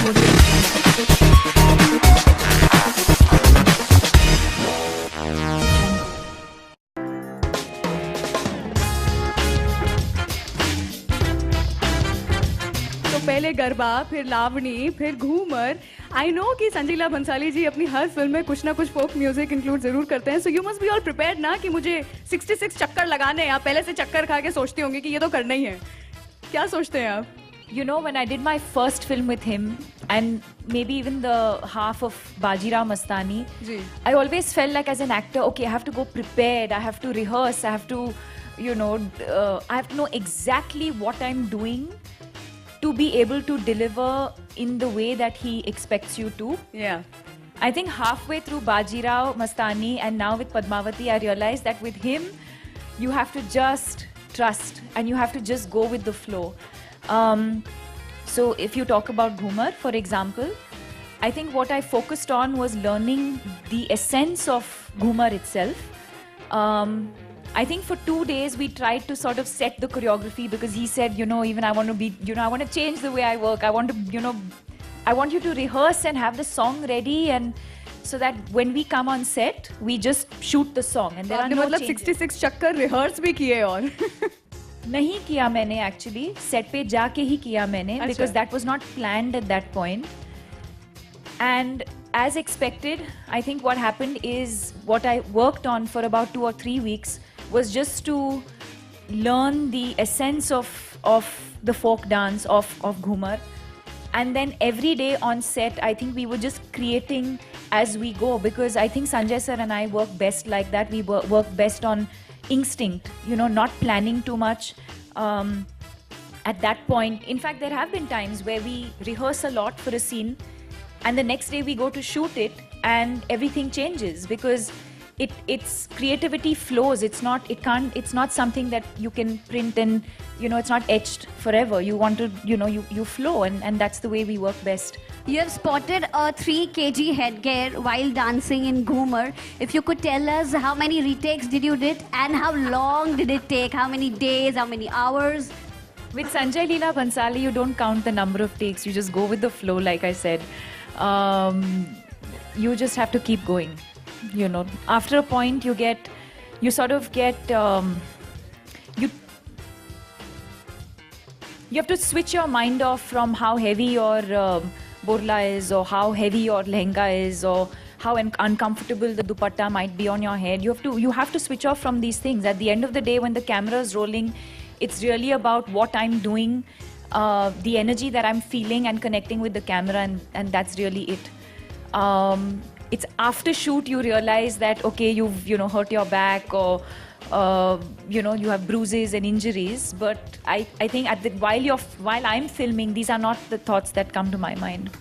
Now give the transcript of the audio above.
तो पहले गरबा, फिर लावणी, फिर घूमर. आई नो कि संजय लीला भंसाली जी अपनी हर फिल्म में कुछ ना कुछ फोक म्यूजिक इंक्लूड जरूर करते हैं. So you must be all prepared ना कि मुझे 66 चक्कर लगाने हैं. आप पहले से चक्कर खा के सोचते होंगे कि ये तो करना ही है. क्या सोचते हैं आप? You know, when I did my first film with him, and maybe even the half of Bajirao Mastani, ji. I always felt like as an actor, okay, I have to go prepared, I have to rehearse, I have to, you know, I have to know exactly what I'm doing to be able to deliver in the way that he expects you to. Yeah. I think halfway through Bajirao Mastani and now with Padmavati, I realized that with him, you have to just trust and you have to just go with the flow. So if you talk about Ghumar, for example, I think what I focused on was learning the essence of Ghumar itself. I think for 2 days we tried to sort of set the choreography because he said, you know, even I want to be, you know, I want to change the way I work. I want to, you know, I want you to rehearse and have the song ready, and so that when we come on set, we just shoot the song and there are आपने no मतलब changes. 66 चक्कर rehearse भी किए और नहीं किया मैंने actually, set पे जाके ही किया मैंने अच्छा. because that was not planned at that point. And as expected, I think what happened is what I worked on for about 2 or 3 weeks was just to learn the essence of the folk dance of Ghumar. And then every day on set, I think we were just creating as we go, because I think Sanjay sir and I work best like that. We work best on instinct, you know, not planning too much. At that point, in fact, there have been times where we rehearse a lot for a scene and the next day we go to shoot it and everything changes because it's creativity flows. It's not something that you can print and, you know, it's not etched forever. You want to, you know, you flow, and that's the way we work best. You have spotted a 3 kg headgear while dancing in Ghumar. If you could tell us how many retakes did you did and how long did it take? How many days? How many hours? With Sanjay Leela Bhansali, you don't count the number of takes. You just go with the flow, like I said. You just have to keep going. You know, after a point, you sort of get, you have to switch your mind off from how heavy your borla is, or how heavy your lehenga is, or how uncomfortable the dupatta might be on your head. You have to switch off from these things. At the end of the day, when the camera is rolling, it's really about what I'm doing, the energy that I'm feeling and connecting with the camera, and that's really it. It's after shoot you realize that, okay, you've, you know, hurt your back, or you know, you have bruises and injuries, but I think while I'm filming, these are not the thoughts that come to my mind.